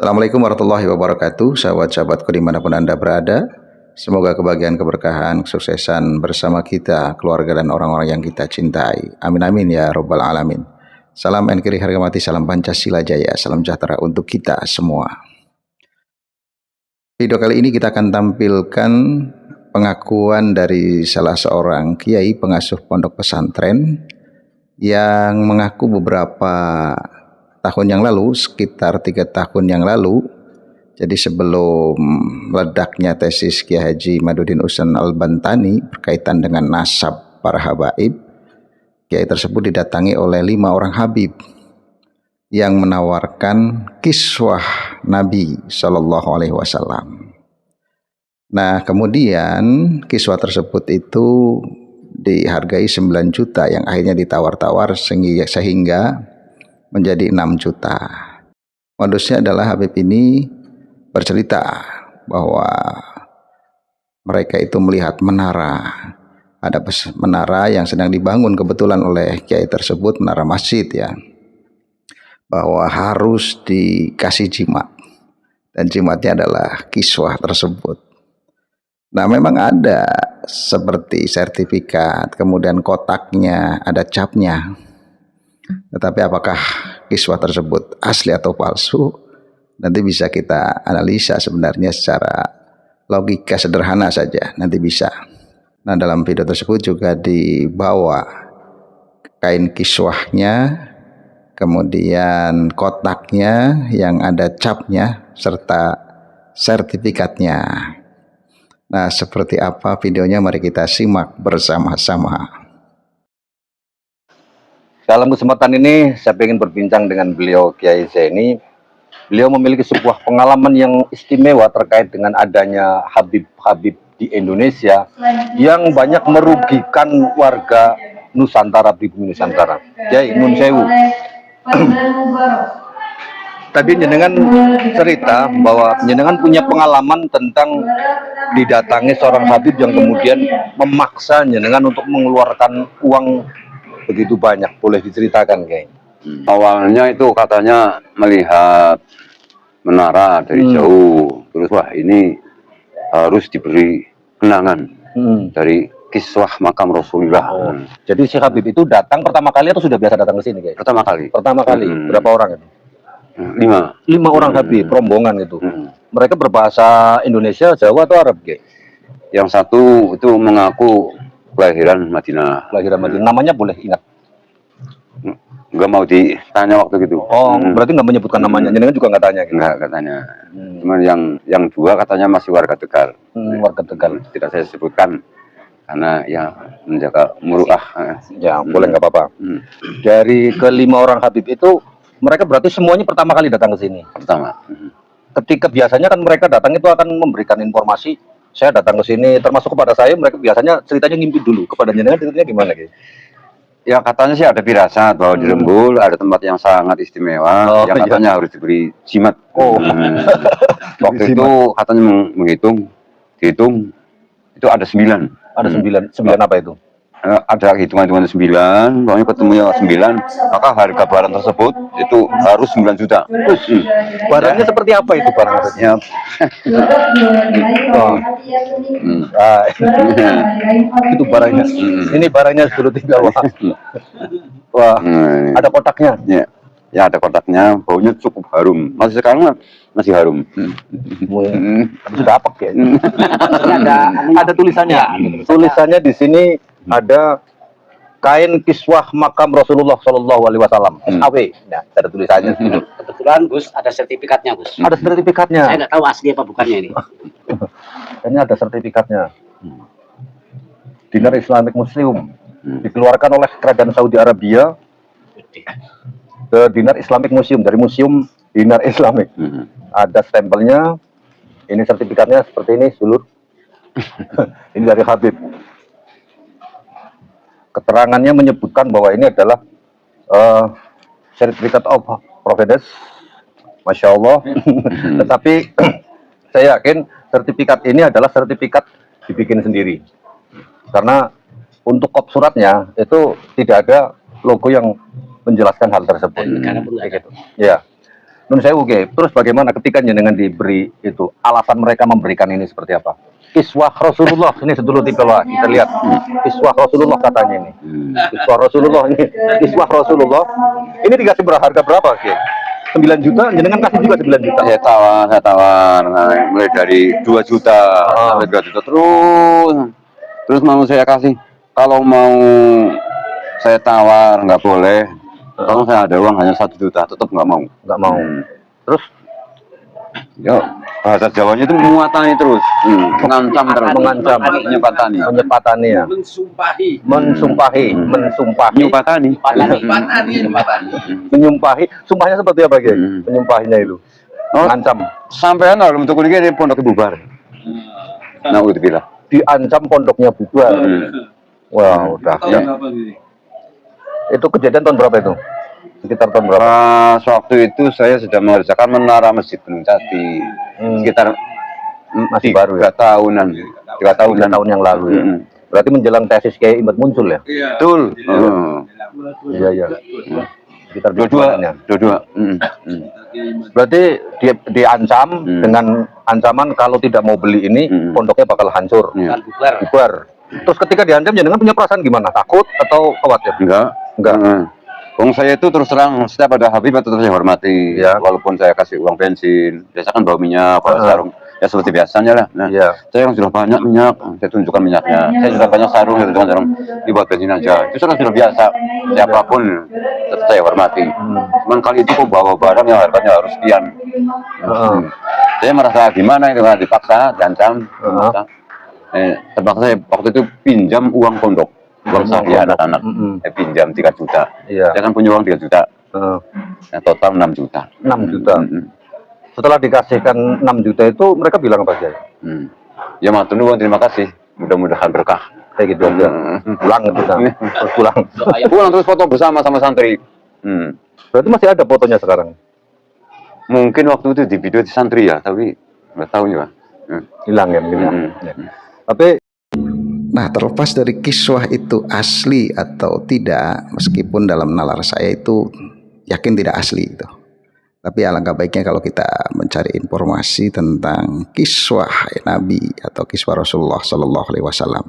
Assalamualaikum warahmatullahi wabarakatuh, sahabat-sahabatku dimanapun Anda berada. Semoga kebahagiaan, keberkahan, kesuksesan bersama kita, keluarga dan orang-orang yang kita cintai. Amin amin ya robbal alamin. Salam NKRI harga mati, salam Pancasila Jaya, salam sejahtera untuk kita semua. Video kali ini kita akan tampilkan pengakuan dari salah seorang kiai pengasuh pondok pesantren yang mengaku beberapa tahun yang lalu, sekitar 3 tahun yang lalu, jadi sebelum meledaknya tesis Kiai Haji Madudin Usen Al-Bantani berkaitan dengan nasab para habaib, kiai tersebut didatangi oleh 5 orang habib yang menawarkan kiswah Nabi Shallallahu Alaihi Wasallam. Nah, kemudian kiswah tersebut itu dihargai 9 juta yang akhirnya ditawar-tawar sehingga menjadi 6 juta. Modusnya adalah habib ini bercerita bahwa mereka itu melihat menara. Ada menara yang sedang dibangun kebetulan oleh kiai tersebut, menara masjid ya. Bahwa harus dikasih jimat. Dan jimatnya adalah kiswah tersebut. Nah, memang ada seperti sertifikat, kemudian kotaknya, ada capnya. Tetapi apakah kiswah tersebut asli atau palsu, nanti bisa kita analisa sebenarnya secara logika sederhana saja, nanti bisa. Nah, dalam video tersebut juga dibawa kain kiswahnya, kemudian kotaknya yang ada capnya, serta sertifikatnya. Nah, seperti apa videonya, mari kita simak bersama-sama. Dalam kesempatan ini saya ingin berbincang dengan beliau Kiai Zaini. Beliau memiliki sebuah pengalaman yang istimewa terkait dengan adanya habib-habib di Indonesia yang banyak merugikan warga Nusantara, pribumi Nusantara. Kiai Nun Sewu. Tadi jenengan cerita bahwa jenengan punya pengalaman tentang didatangi seorang habib yang kemudian memaksa jenengan untuk mengeluarkan uang begitu banyak. Boleh diceritakan kayak? Awalnya itu katanya melihat menara dari jauh, terus wah ini harus diberi kenangan dari kiswah makam Rasulullah. Jadi si Habib itu datang pertama kali atau sudah biasa datang ke sini kayak? Pertama kali. Pertama kali. Berapa orang itu? 5 orang Habib, rombongan itu. Mereka berbahasa Indonesia, Jawa atau Arab kayak? Yang satu itu mengaku kelahiran Madinah. Kelahiran Madinah. Namanya boleh ingat? Enggak mau ditanya waktu itu. Oh, berarti nggak menyebutkan namanya. Jenengan juga nggak tanya gitu? Enggak tanya. Cuman yang 2 katanya masih warga Tegal. Warga Tegal. Tidak saya sebutkan karena ya menjaga muruah. Ya, boleh nggak apa-apa. Dari ke-5 orang Habib itu, mereka berarti semuanya pertama kali datang ke sini? Pertama. Ketika biasanya kan mereka datang itu akan memberikan informasi, saya datang ke sini, termasuk kepada saya, mereka biasanya ceritanya ngimpi dulu. Kepada jenengan ceritanya gimana gitu? Ya katanya sih ada firasat bahwa di Rembul ada tempat yang sangat istimewa, yang katanya harus diberi jimat. Waktu itu katanya dihitung itu ada 9. Ada 9 apa itu? Ada hitungan-hitungan 9, pokoknya ketemunya 9, maka harga barang tersebut itu harus 9 juta. Barangnya seperti apa itu barangnya? Itu barangnya. Ini barangnya sudah tinggal. Wah, ada kotaknya. Ya ada kotaknya, baunya cukup harum. Masih sekarang masih harum. Sudah apa ya? Ada tulisannya. Tulisannya di sini ada kain kiswah makam Rasulullah Shallallahu Alaihi Wasallam. SAW. Nah, ada tulisannya. Kebetulan Gus ada sertifikatnya Gus. Ada sertifikatnya. Saya nggak tahu asli apa bukannya ini. Ini ada sertifikatnya. Dinar Islamic Museum dikeluarkan oleh Kerajaan Saudi Arabia ke Dinar Islamic Museum, dari Museum Dinar Islamic. Ada stempelnya. Ini sertifikatnya seperti ini, sulur. Ini dari Habib. Keterangannya menyebutkan bahwa ini adalah sertifikat of providence, Masya Allah. Tetapi saya yakin sertifikat ini adalah sertifikat dibikin sendiri, karena untuk kop suratnya itu tidak ada logo yang menjelaskan hal tersebut. Karena perlu ada. Gitu. Ya. Nun sewu Ki. Terus bagaimana ketika jenengan diberi itu, alasan mereka memberikan ini seperti apa? Kiswah Rasulullah ini sedulur tipe lah, kita lihat. Kiswah Rasulullah katanya ini. Kiswah Rasulullah ini. Kiswah Rasulullah. Ini dikasih berharga berapa Ki? 9 juta, jenengan kasih juga 9 juta. Saya tawar, nah, mulai dari 2 juta sampai 3 juta terus mau saya kasih. Kalau mau saya tawar nggak boleh. Kalau saya ada uang hanya 1 juta, tetap nggak mau. Nggak mau. Terus Ya, bahasa Jawanya itu muatani terus, mengancam terus, mengancam, menyepatani, menyepatani ya, mensumpahi, menyepatani, menyumpahi. Sumpahnya seperti apa Ki? Menyumpahinya itu mengancam. Sampai kalau untuk kuliah di pondok bubar. Nah, udah bilang. Diancam pondoknya bubar. Wah, udah. Ya. Itu kejadian tahun berapa itu? Sekitar tahun berapa? Pas waktu itu saya sedang mengerjakan menara Masjid Gunung Jati. Sekitar Masih baru ya? 3 tahunan Tahun yang lalu ya. Berarti menjelang tesis kayak Imad muncul ya? Betul. Iya. Sekitar Dua-dua. Berarti diancam dengan ancaman kalau tidak mau beli ini pondoknya bakal hancur, bubar. Terus ketika diancam jenengan punya perasaan gimana? Takut atau khawatir? Enggak. Wong saya itu terus terang setiap ada Habib tetap saya hormati. Ya. Walaupun saya kasih uang bensin, biasa kan bawa minyak, bawa sarung, ya seperti biasanya lah. Nah, saya yang sudah banyak minyak, saya tunjukkan minyaknya. Saya sudah banyak sarung, saya tunjukkan sarung, dibuat bensin aja. Itu sudah biasa. Siapapun tetap saya hormati. Cuman kali itu kok bawa barang yang harganya harus sekian. Saya merasa gimana itu, dipaksa, diancam. Terpaksa saya waktu itu pinjam uang pondok. Uang saya anak-anak, saya pinjam 3 juta. Saya kan punya uang 3 juta. Total 6 juta. 6 juta. Setelah dikasihkan 6 juta itu mereka bilang apa aja? Ya matur nuwun, terima kasih. Mudah-mudahan berkah. Kayak gitu aja. Pulang gitu kan. Terus pulang. Pulang terus foto bersama sama santri. Berarti masih ada fotonya sekarang? Mungkin waktu itu di video di santri ya, tapi nggak tahu ya. Hilang ya, hilang. Tapi Nah, terlepas dari kiswah itu asli atau tidak, meskipun dalam nalar saya itu yakin tidak asli itu. Tapi alangkah baiknya kalau kita mencari informasi tentang kiswah Nabi atau kiswah Rasulullah Sallallahu Alaihi Wasallam.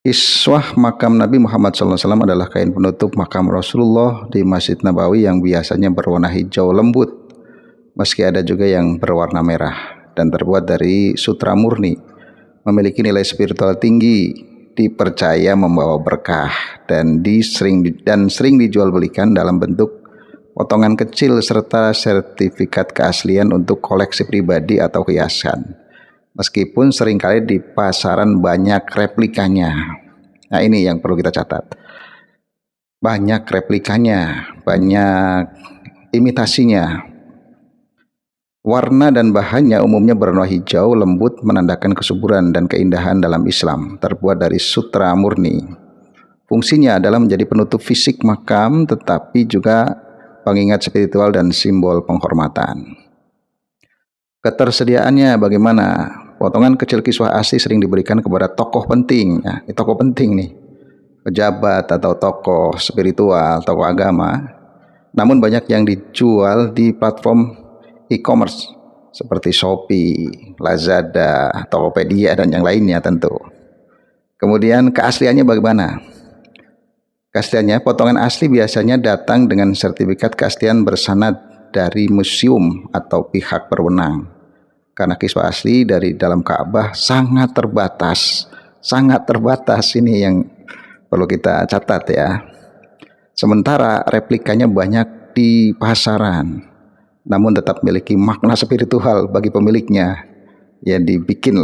Kiswah makam Nabi Muhammad Sallallahu Alaihi Wasallam adalah kain penutup makam Rasulullah di Masjid Nabawi yang biasanya berwarna hijau lembut, meski ada juga yang berwarna merah dan terbuat dari sutra murni, memiliki nilai spiritual tinggi, dipercaya membawa berkah dan sering dijual belikan dalam bentuk potongan kecil serta sertifikat keaslian untuk koleksi pribadi atau hiasan. Meskipun seringkali di pasaran banyak replikanya. Nah, ini yang perlu kita catat. Banyak replikanya, banyak imitasinya. Warna dan bahannya umumnya berwarna hijau lembut, menandakan kesuburan dan keindahan dalam Islam, terbuat dari sutra murni. Fungsinya adalah menjadi penutup fisik makam, tetapi juga pengingat spiritual dan simbol penghormatan. Ketersediaannya bagaimana? Potongan kecil kiswah asli sering diberikan kepada tokoh penting. Ya, ini tokoh penting nih, pejabat atau tokoh spiritual, tokoh agama. Namun banyak yang dijual di platform e-commerce seperti Shopee, Lazada, Tokopedia dan yang lainnya tentu. Kemudian keasliannya bagaimana? Keasliannya, potongan asli biasanya datang dengan sertifikat keaslian bersanad dari museum atau pihak berwenang. Karena kiswah asli dari dalam Ka'bah sangat terbatas ini yang perlu kita catat ya. Sementara replikanya banyak di pasaran, namun tetap memiliki makna spiritual bagi pemiliknya. Ya dibikin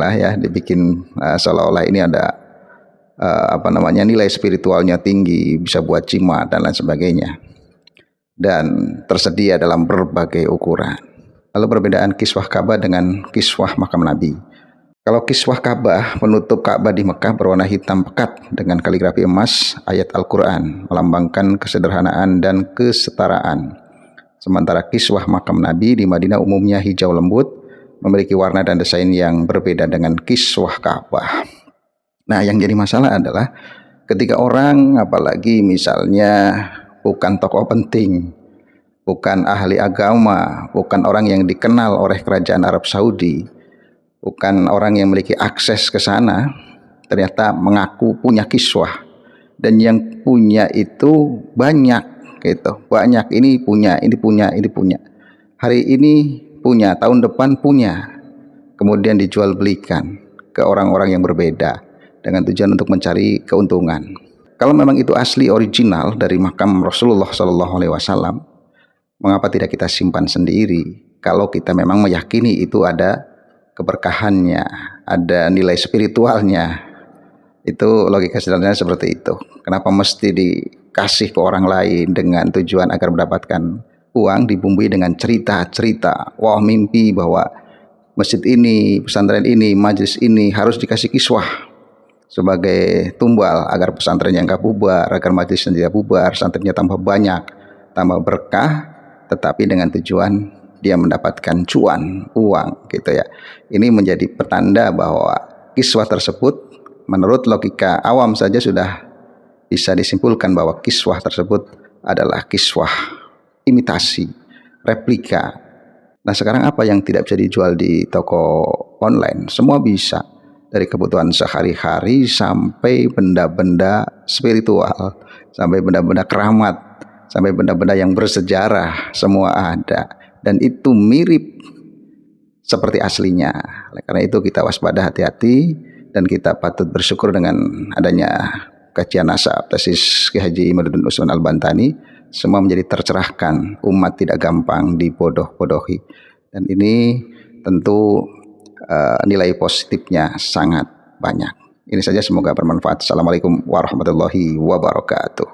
seolah-olah ini ada nilai spiritualnya tinggi, bisa buat jimat dan lain sebagainya. Dan tersedia dalam berbagai ukuran. Lalu perbedaan kiswah Ka'bah dengan kiswah makam Nabi. Kalau kiswah Ka'bah, penutup Ka'bah di Mekah berwarna hitam pekat dengan kaligrafi emas ayat Al-Quran, melambangkan kesederhanaan dan kesetaraan. Sementara kiswah makam Nabi di Madinah umumnya hijau lembut, memiliki warna dan desain yang berbeda dengan kiswah Ka'bah. Nah, yang jadi masalah adalah ketika orang, apalagi misalnya bukan tokoh penting, bukan ahli agama, bukan orang yang dikenal oleh kerajaan Arab Saudi, bukan orang yang memiliki akses ke sana, ternyata mengaku punya kiswah, dan yang punya itu banyak gitu, banyak, ini punya, ini punya, ini punya, hari ini punya, tahun depan punya, kemudian dijual belikan ke orang-orang yang berbeda dengan tujuan untuk mencari keuntungan. Kalau memang itu asli original dari makam Rasulullah SAW, mengapa tidak kita simpan sendiri? Kalau kita memang meyakini itu ada keberkahannya, ada nilai spiritualnya, itu logika sederhananya seperti itu. Kenapa mesti dikasih ke orang lain dengan tujuan agar mendapatkan uang, dibumbui dengan cerita-cerita, wah mimpi bahwa masjid ini, pesantren ini, majelis ini harus dikasih kiswah sebagai tumbal agar pesantrennya nggak bubar, agar majelisnya tidak bubar, santrinya tambah banyak, tambah berkah, tetapi dengan tujuan dia mendapatkan cuan, uang gitu ya. Ini menjadi petanda bahwa kiswah tersebut menurut logika awam saja sudah bisa disimpulkan bahwa kiswah tersebut adalah kiswah imitasi, replika. Nah sekarang apa yang tidak bisa dijual di toko online? Semua bisa, dari kebutuhan sehari-hari sampai benda-benda spiritual, sampai benda-benda keramat, sampai benda-benda yang bersejarah, semua ada, dan itu mirip seperti aslinya. Karena itu kita waspada, hati-hati, dan kita patut bersyukur dengan adanya kajian nasab tesis Ki Haji Imaduddin Usman Al-Bantani, semua menjadi tercerahkan, umat tidak gampang dibodoh-bodohi, dan ini tentu nilai positifnya sangat banyak. Ini saja, semoga bermanfaat. Assalamualaikum warahmatullahi wabarakatuh.